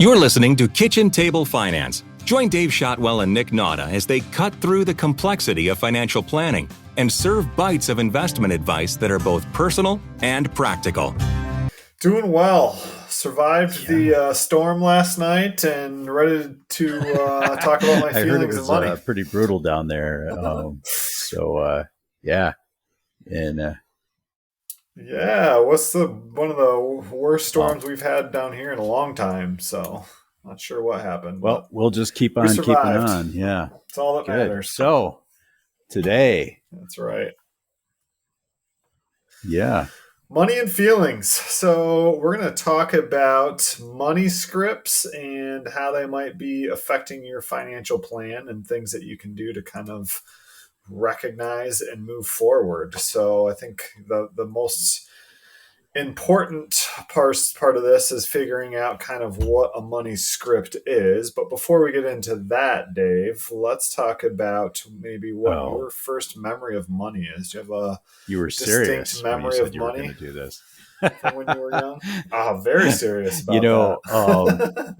You're listening to Kitchen Table Finance. Join Dave Shotwell and Nick Nauta as they cut through the complexity of financial planning and serve bites of investment advice that are both personal and practical. Doing well. Survived the storm last night and ready to talk about my feelings and money. Pretty brutal down there. What's one of the worst storms we've had down here in a long time? So not sure what happened. Well, we'll just keep on keeping on. Yeah, it's all that matters. So today, that's right. Yeah. Money and feelings. So we're going to talk about money scripts and how they might be affecting your financial plan and things that you can do to kind of recognize and move forward. So I think the most important part of this is figuring out kind of what a money script is. But before we get into that, Dave, let's talk about maybe what your first memory of money is. Do you have a distinct memory of money? You were do this. From when you were young? Very serious about that.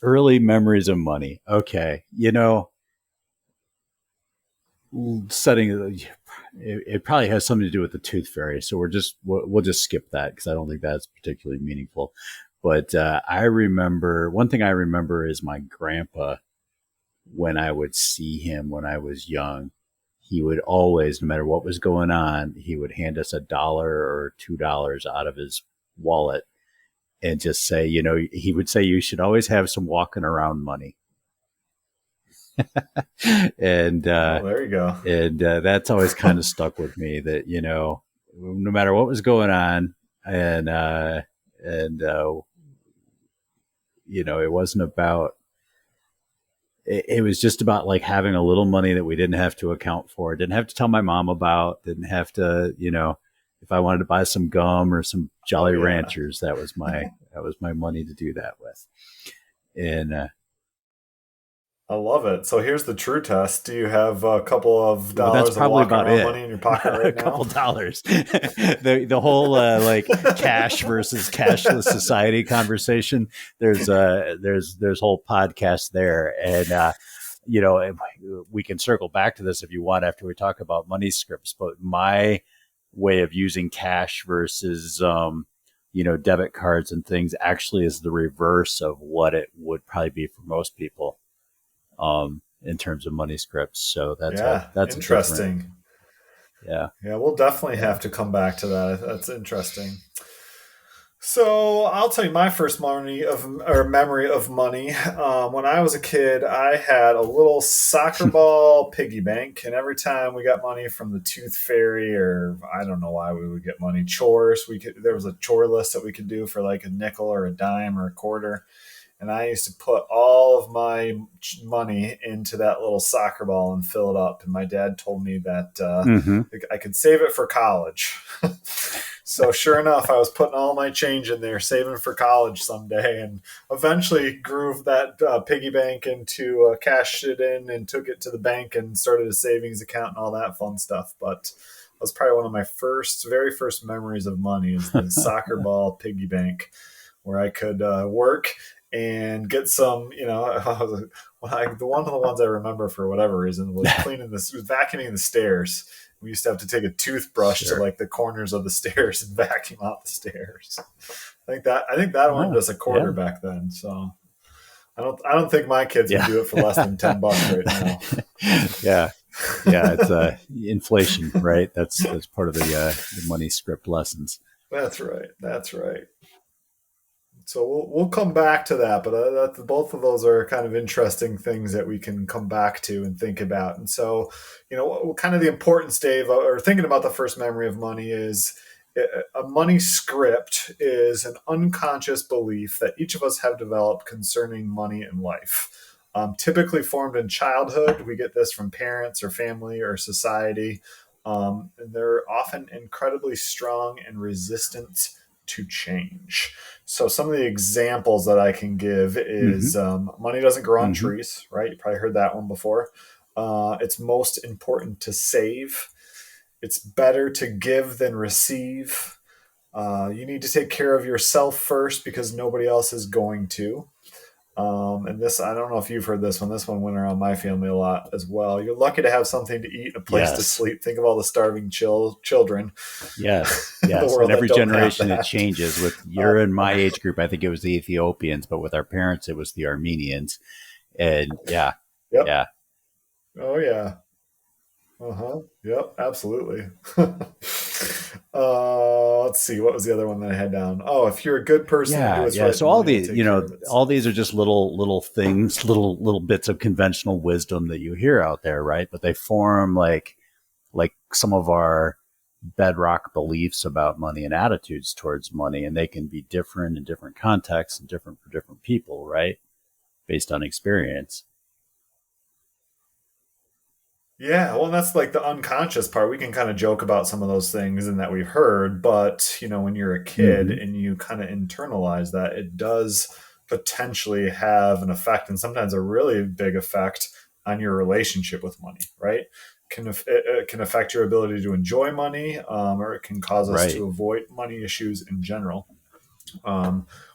Early memories of money. Okay. It probably has something to do with the tooth fairy, so we'll just skip that because I don't think that's particularly meaningful. But one thing I remember is my grandpa. When I would see him when I was young, he would always, no matter what was going on, he would hand us $1 or $2 out of his wallet and just say, he would say, you should always have some walking around money. And there you go. And that's always kind of stuck with me that, no matter what was going on and it wasn't about, it was just about like having a little money that we didn't have to account for, didn't have to tell my mom about, didn't have to, if I wanted to buy some gum or some Jolly Ranchers, that was my money to do that with. And, I love it. So here's the true test. Do you have a couple of dollars that's probably of about it. Money in your pocket right now? A couple dollars. The whole cash versus cashless society conversation. There's whole podcasts there, and we can circle back to this if you want after we talk about money scripts. But my way of using cash versus debit cards and things actually is the reverse of what it would probably be for most people. In terms of money scripts. So that's interesting. Yeah, we'll definitely have to come back to that. That's interesting. So I'll tell you my first memory of money. When I was a kid, I had a little soccer ball piggy bank, and every time we got money from the tooth fairy, or I don't know why we would get money, chores, there was a chore list that we could do for like a nickel or a dime or a quarter. And I used to put all of my money into that little soccer ball and fill it up. And my dad told me that I could save it for college. So sure enough, I was putting all my change in there, saving for college someday, and eventually grew that piggy bank into cashed it in and took it to the bank and started a savings account and all that fun stuff. But that was probably one of my very first memories of money is the soccer ball piggy bank, where I could work and get some, one of the ones I remember for whatever reason was vacuuming the stairs. We used to have to take a toothbrush to like the corners of the stairs and vacuum out the stairs. I think that earned us a quarter back then. So I don't think my kids would do it for less than $10 right now. Yeah. It's inflation, right? That's part of the money script lessons. That's right. So we'll come back to that, but both of those are kind of interesting things that we can come back to and think about. And so, kind of the importance, Dave, or thinking about the first memory of money is a money script is an unconscious belief that each of us have developed concerning money and life. Typically formed in childhood, we get this from parents or family or society. And they're often incredibly strong and resistant to change. So some of the examples that I can give is money doesn't grow on trees, right? You probably heard that one before. It's most important to save. It's better to give than receive. You need to take care of yourself first because nobody else is going to. And this, I don't know if you've heard this one. This one went around my family a lot as well. You're lucky to have something to eat and a place to sleep. Think of all the starving children. Yes. And every generation it changes. With your and my age group, I think it was the Ethiopians, but with our parents, it was the Armenians. And yeah. Oh yeah. Yep, absolutely. Let's see, what was the other one that I had down? Oh, if you're a good person, right, so all these, all these are just little things, little bits of conventional wisdom that you hear out there, right? But they form like some of our bedrock beliefs about money and attitudes towards money, and they can be different in different contexts and different for different people, right? Based on experience. Yeah, well, that's like the unconscious part. We can kind of joke about some of those things and that we've heard, but when you're a kid and you kind of internalize that, it does potentially have an effect, and sometimes a really big effect on your relationship with money, right? It can affect your ability to enjoy money, or it can cause us to avoid money issues in general.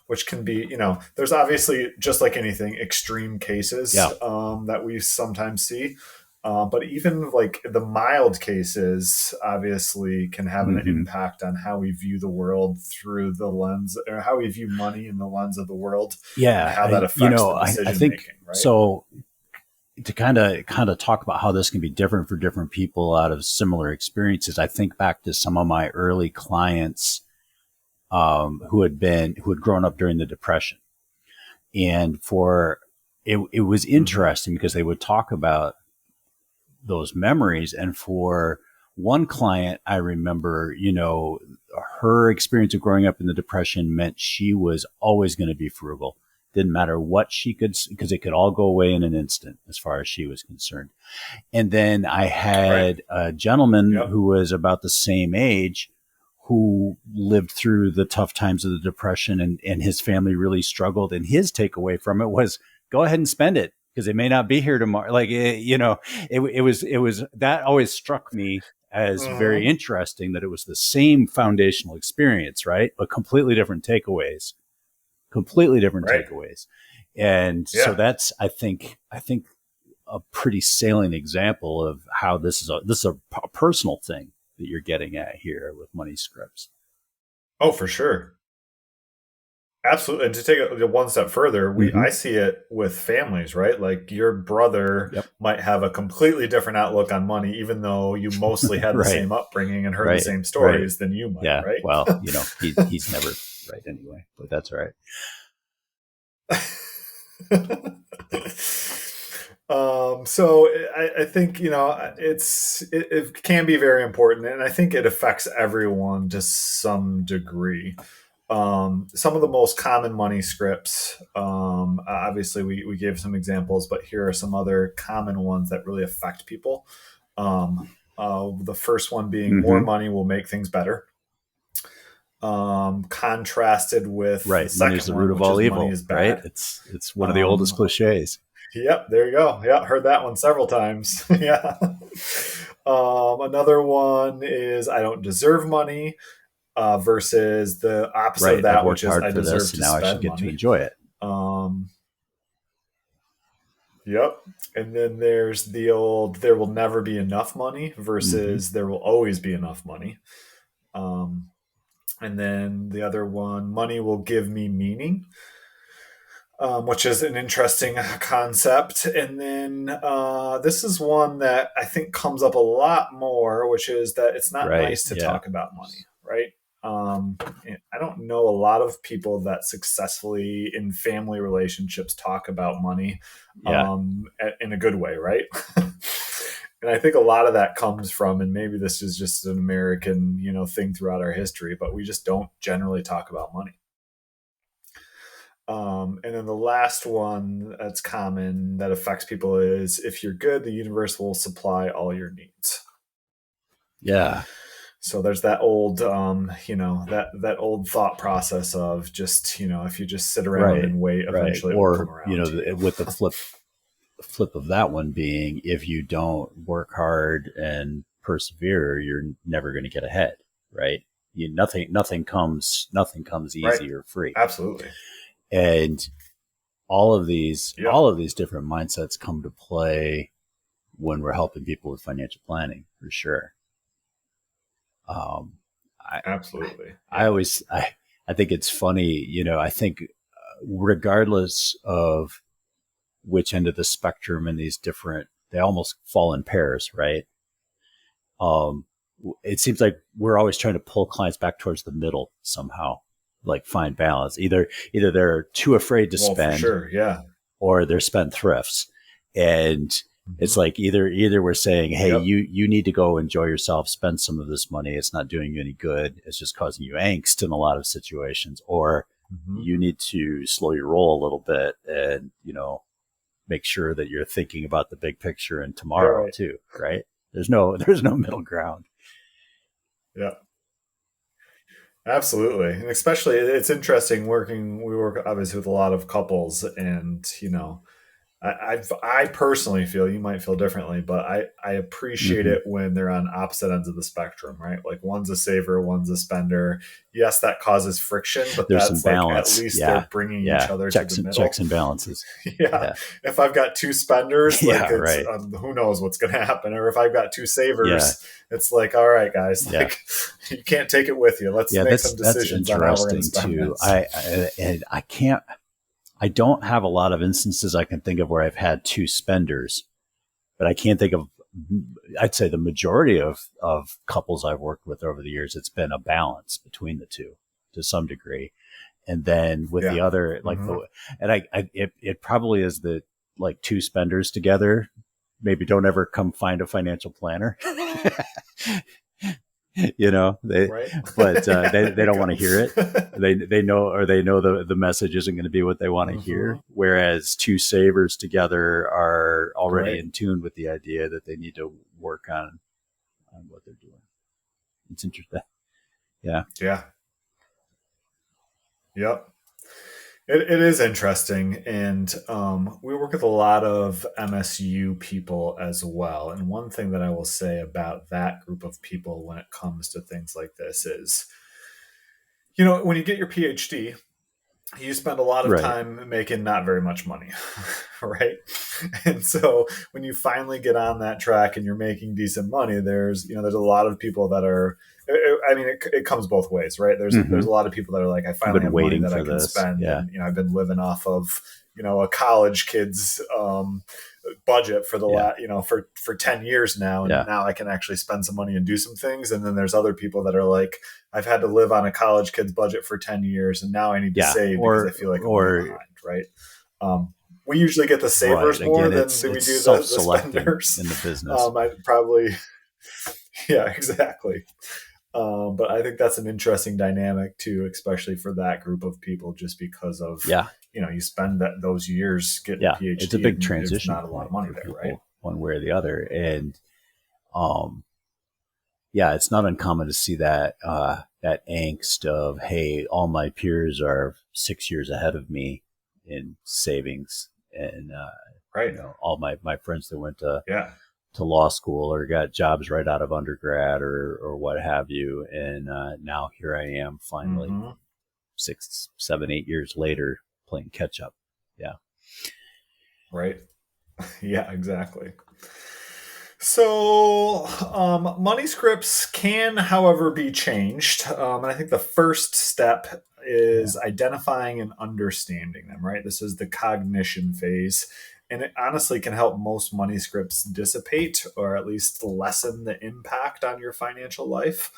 Which can be, there's obviously, just like anything, extreme cases that we sometimes see. But even like the mild cases obviously can have an impact on how we view the world through the lens, or how we view money in the lens of the world. Yeah. And how that affects the decision I think making, right? So to kind of talk about how this can be different for different people out of similar experiences, I think back to some of my early clients who had grown up during the Depression. And it was interesting because they would talk about those memories. And for one client, I remember, her experience of growing up in the Depression meant she was always going to be frugal. Didn't matter what she could, because it could all go away in an instant as far as she was concerned. And then I had a gentleman who was about the same age who lived through the tough times of the Depression, and his family really struggled. And his takeaway from it was, go ahead and spend it, because it may not be here tomorrow. Like, it was that always struck me as very interesting, that it was the same foundational experience, right? But completely different takeaways. And so that's, I think a pretty salient example of how this is a personal thing that you're getting at here with money scripts. Oh, for sure. Absolutely. And to take it one step further, I see it with families, right? Like your brother might have a completely different outlook on money, even though you mostly had the same upbringing and heard the same stories than you might, right? Well, he's never right anyway, but that's all right. So I think, it can be very important, and I think it affects everyone to some degree. Some of the most common money scripts, obviously we gave some examples, but here are some other common ones that really affect people. The first one being more money will make things better. Contrasted with the second money's the root of all evil, right? It's one of the oldest cliches. Yep, there you go. Yeah, heard that one several times. Yeah. Another one is I don't deserve money. Versus the opposite of that, which is I deserve to spend money. I should get to enjoy it. Yep. And then there's the old there will never be enough money versus there will always be enough money. And then the other one, money will give me meaning, which is an interesting concept. And then this is one that I think comes up a lot more, which is that it's not nice to talk about money, right? I don't know a lot of people that successfully in family relationships talk about money in a good way, right? And I think a lot of that comes from, and maybe this is just an American, thing throughout our history, but we just don't generally talk about money. And then the last one that's common that affects people is if you're good, the universe will supply all your needs. Yeah. So there's that old, that old thought process of just, if you just sit around and wait, eventually it will come around. With the flip of that one being, if you don't work hard and persevere, you're never going to get ahead, right? Nothing comes easy or free. Absolutely. And all of these different mindsets come to play when we're helping people with financial planning, for sure. Absolutely. I think it's funny, I think regardless of which end of the spectrum in these different, they almost fall in pairs, right? It seems like we're always trying to pull clients back towards the middle somehow, like find balance. Either they're too afraid to spend, for sure, yeah, or they're spendthrifts. And it's like either we're saying, hey, you need to go enjoy yourself, spend some of this money. It's not doing you any good. It's just causing you angst in a lot of situations. Or you need to slow your roll a little bit and, make sure that you're thinking about the big picture and tomorrow too, right? There's no middle ground. Yeah. Absolutely. And especially it's interesting we work obviously with a lot of couples, and I personally feel, you might feel differently, but I appreciate it when they're on opposite ends of the spectrum, right? Like one's a saver, one's a spender. Yes, that causes friction, but there's that's some balance. At least they're bringing each other to the middle. Checks and balances. Yeah. If I've got two spenders, who knows what's going to happen? Or if I've got two savers, it's like, all right, guys, like you can't take it with you. Let's make some decisions on how we're going to spend this. I don't have a lot of instances I can think of where I've had two spenders, but I can't think of, I'd say the majority of couples I've worked with over the years, it's been a balance between the two to some degree. And then with the other, like, it probably is the like two spenders together, maybe don't ever come find a financial planner. But they don't want to hear it. They know the message isn't going to be what they want to hear. Whereas two savers together are already in tune with the idea that they need to work on what they're doing. It's interesting. Yeah. Yeah. Yep. It is interesting. And we work with a lot of MSU people as well. And one thing that I will say about that group of people when it comes to things like this is, when you get your PhD, you spend a lot of time making not very much money, right? And so when you finally get on that track and you're making decent money, there's a lot of people that are, it comes both ways, right? There's a lot of people that are like, I finally have money that I can spend. Yeah. And, I've been living off of, a college kid's budget for the for 10 years now. And now I can actually spend some money and do some things. And then there's other people that are like, I've had to live on a college kid's budget for 10 years. And now I need to save because I feel like I'm behind, right? We usually get the savers more than we do the spenders in the business. I probably, exactly. But I think that's an interesting dynamic too, especially for that group of people, just because of, you spend those years getting a PhD. It's a big transition. Not a lot of money there, right? One way or the other. And, it's not uncommon to see that, that angst of, hey, all my peers are 6 years ahead of me in savings. And, all my friends that went to law school or got jobs right out of undergrad or what have you. And now here I am finally 6, 7, 8 years later playing catch up. Yeah. Right. Yeah, exactly. So money scripts can, however, be changed. And I think the first step is identifying and understanding them, right? This is the cognition phase. And it honestly can help most money scripts dissipate or at least lessen the impact on your financial life.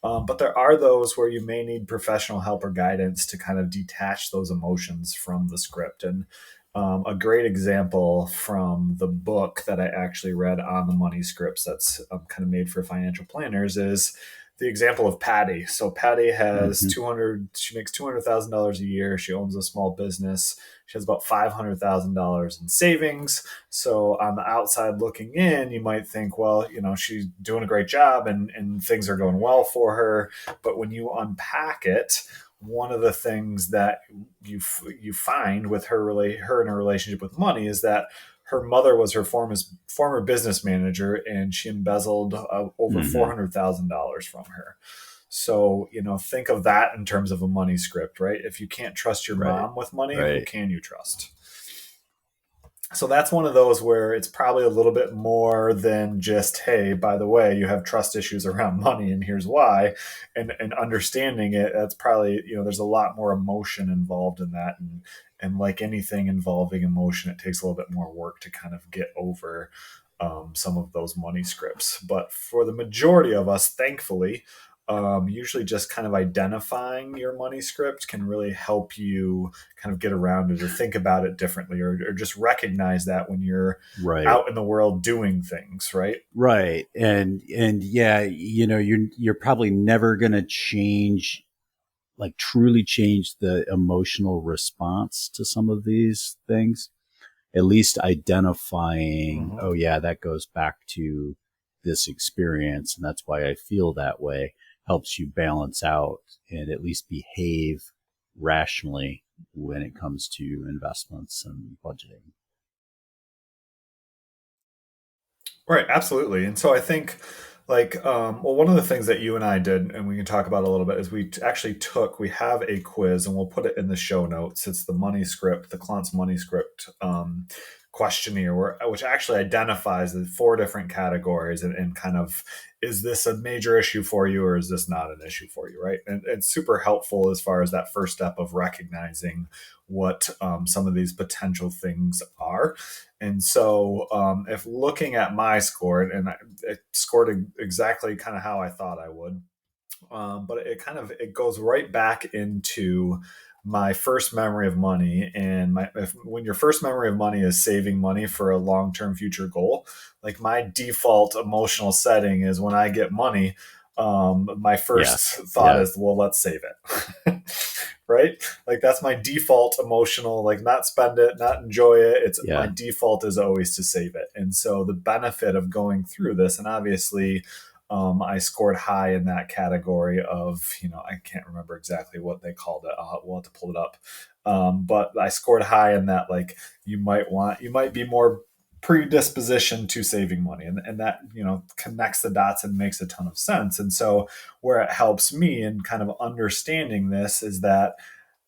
But there are those where you may need professional help or guidance to kind of detach those emotions from the script. And a great example from the book that I actually read on the money scripts that's kind of made for financial planners is the example of Patty. So Patty has she makes $200,000 a year. She owns a small business. She has about $500,000 in savings. So on the outside looking in, you might think, well, she's doing a great job and things are going well for her. But when you unpack it, one of the things that you find with her in her relationship with money is that her mother was her former business manager, and she embezzled over $400,000 from her. So, think of that in terms of a money script, right? If you can't trust your mom with money, who can you trust? So that's one of those where it's probably a little bit more than just, hey, by the way, you have trust issues around money and here's why. And understanding it, that's probably, there's a lot more emotion involved in that. And like anything involving emotion, it takes a little bit more work to kind of get over some of those money scripts. But for the majority of us, thankfully, usually just kind of identifying your money script can really help you kind of get around it or think about it differently, or just recognize that when you're out in the world doing things, right? Right. And yeah, you're probably never going to truly change the emotional response to some of these things. At least identifying, oh yeah, that goes back to this experience, and that's why I feel that way, helps you balance out and at least behave rationally when it comes to investments and budgeting. Right, absolutely. And so I think one of the things that you and I did, and we can talk about a little bit, is we have a quiz, and we'll put it in the show notes. It's the money script, the Klontz money script questionnaire, which actually identifies the 4 different categories and kind of, is this a major issue for you or is this not an issue for you, right? And it's super helpful as far as that first step of recognizing what some of these potential things are. And so if looking at my score, and it scored exactly kind of how I thought I would, but it goes right back into my first memory of money. And when your first memory of money is saving money for a long-term future goal, like my default emotional setting is when I get money, my first thought is, well, let's save it. Right? Like that's my default emotional, like not spend it, not enjoy it. My default is always to save it. And so the benefit of going through this, and obviously I scored high in that category of, I can't remember exactly what they called it. We'll have to pull it up. But I scored high in that, like you might be more predisposition to saving money, and that connects the dots and makes a ton of sense. And so where it helps me in kind of understanding this is that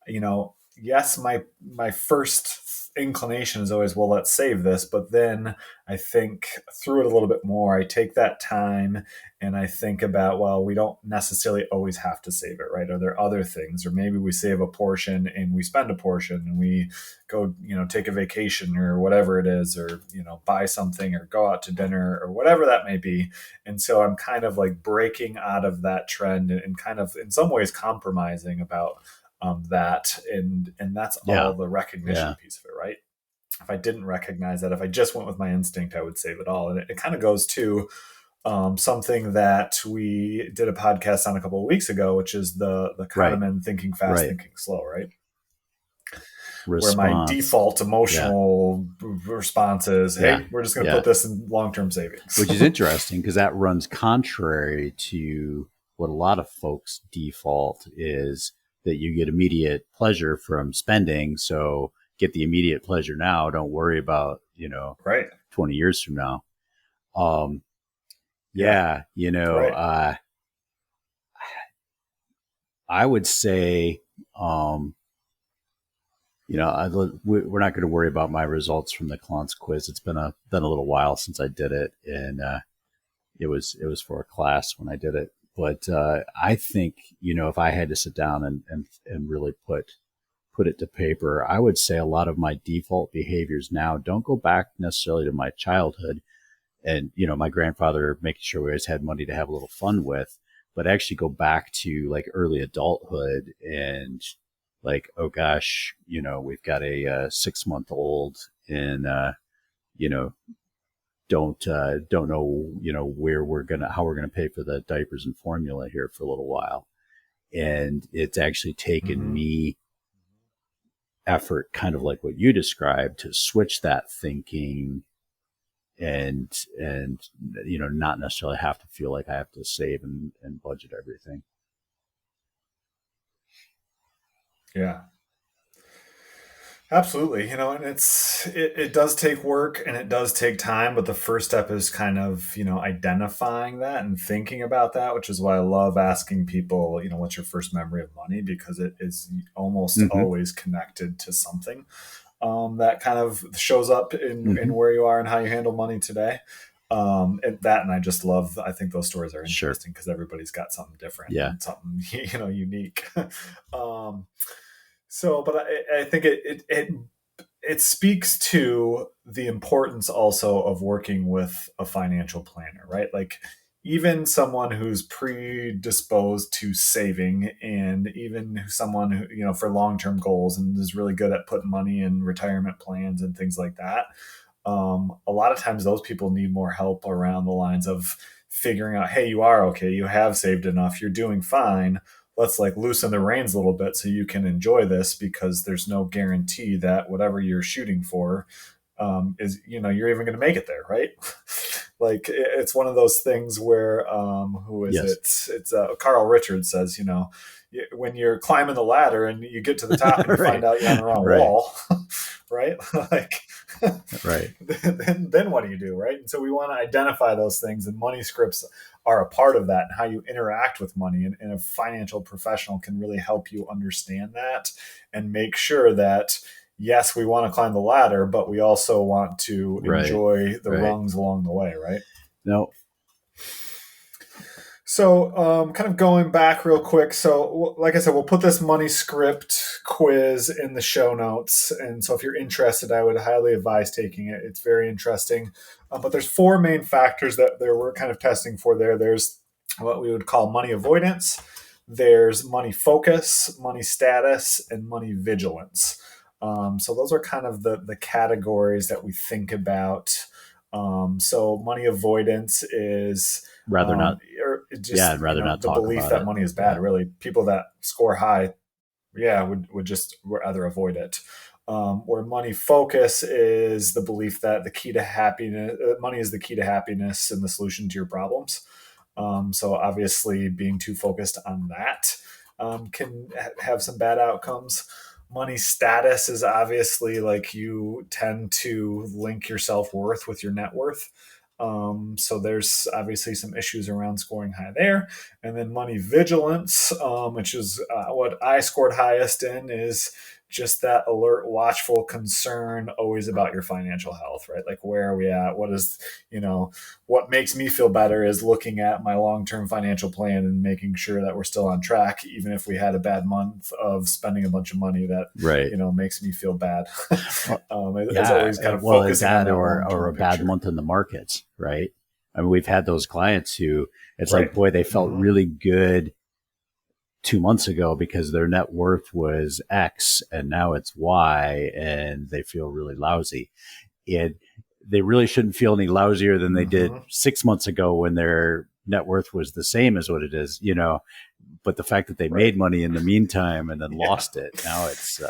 yes, my first inclination is always, well, let's save this, but then I think through it a little bit more. I take that time and I think about, well, we don't necessarily always have to save it, right? Are there other things? Or maybe we save a portion and we spend a portion and we go, take a vacation or whatever it is, or, buy something or go out to dinner or whatever that may be. And so I'm kind of like breaking out of that trend and kind of in some ways compromising about that. And that's all the recognition piece of it, right? If I didn't recognize that, if I just went with my instinct, I would save it all. And it kind of goes to something that we did a podcast on a couple of weeks ago, which is the Kahneman thinking fast, thinking slow, right? Where my default emotional response is, hey, we're just going to put this in long-term savings. Which is interesting because that runs contrary to what a lot of folks default is, that you get immediate pleasure from spending. So get the immediate pleasure now. Don't worry about, 20 years from now. I would say, we're not going to worry about my results from the Klontz quiz. It's been a little while since I did it, and it was for a class when I did it. But I think, if I had to sit down and really put it to paper, I would say a lot of my default behaviors now don't go back necessarily to my childhood and, my grandfather making sure we always had money to have a little fun with, but actually go back to like early adulthood and like, oh gosh, we've got a 6-month-old and, don't know, how we're gonna pay for the diapers and formula here for a little while. And it's actually taken me effort, kind of like what you described, to switch that thinking and not necessarily have to feel like I have to save and budget everything. Yeah. Absolutely. And it does take work and it does take time, but the first step is kind of, identifying that and thinking about that, which is why I love asking people, what's your first memory of money? Because it is almost Mm-hmm. always connected to something that kind of shows up in Mm-hmm. where you are and how you handle money today. And I just love, I think those stories are Sure. interesting because everybody's got something different Yeah. and something, unique. um, but I think it speaks to the importance also of working with a financial planner, right? Like even someone who's predisposed to saving and even someone who, for long-term goals and is really good at putting money in retirement plans and things like that. A lot of times those people need more help around the lines of figuring out, hey, you are okay. You have saved enough. You're doing fine. Let's like loosen the reins a little bit so you can enjoy this because there's no guarantee that whatever you're shooting for is, you're even going to make it there. Right. Like it's one of those things where, who is Yes. it? It's Carl Richards says, when you're climbing the ladder and you get to the top and you Right. find out you're on the wrong Right. wall, right? Like, Right. then what do you do, right? And so we want to identify those things, and money scripts are a part of that, and how you interact with money. And a financial professional can really help you understand that and make sure that yes, we want to climb the ladder, but we also want to Right. enjoy the Right. rungs along the way, right? No. So, kind of going back real quick. So, like I said, we'll put this money script quiz in the show notes. And so, if you're interested, I would highly advise taking it. It's very interesting. But there's four main factors that we're kind of testing for there. There's what we would call money avoidance, there's money focus, money status, and money vigilance. So, those are kind of the categories that we think about. So, money avoidance is Rather not. or just Yeah, I'd rather not the talk belief about that it. money is bad. Yeah. Really, people that score high, would just rather avoid it. Where money focus is the belief that the key to happiness, money is the key to happiness and the solution to your problems. So obviously, being too focused on that can have some bad outcomes. Money status is obviously like you tend to link your self worth with your net worth. So there's obviously some issues around scoring high there. And then money vigilance, which is what I scored highest in, is just that alert, watchful concern always about your financial health, right? Like, where are we at? What is, what makes me feel better is looking at my long-term financial plan and making sure that we're still on track, even if we had a bad month of spending a bunch of money that, Right. Makes me feel bad. Yeah, always kind of focusing on that or a bad picture. month in the markets, right? I mean, we've had those clients who it's Right. like, boy, they felt really good 2 months ago because their net worth was X and now it's Y, and they feel really lousy. They really shouldn't feel any lousier than they did 6 months ago when their net worth was the same as what it is, but the fact that they made money in the meantime and then lost it, now it's,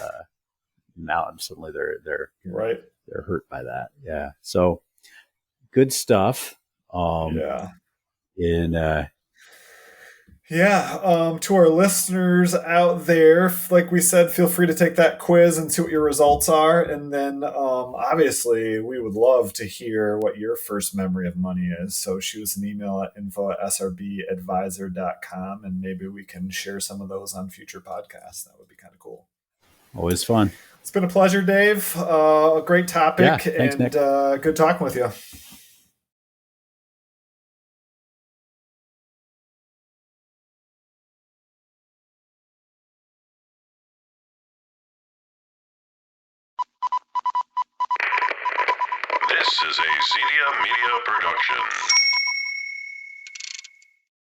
now suddenly they're right. They're hurt by that. Yeah. So good stuff. To our listeners out there, like we said, feel free to take that quiz and see what your results are. And then obviously we would love to hear what your first memory of money is. So shoot us an email at info@srbadvisor.com and maybe we can share some of those on future podcasts. That would be kind of cool. Always fun. It's been a pleasure, Dave. A great topic. Yeah, thanks, and good talking with you. This is a Zedia Media production.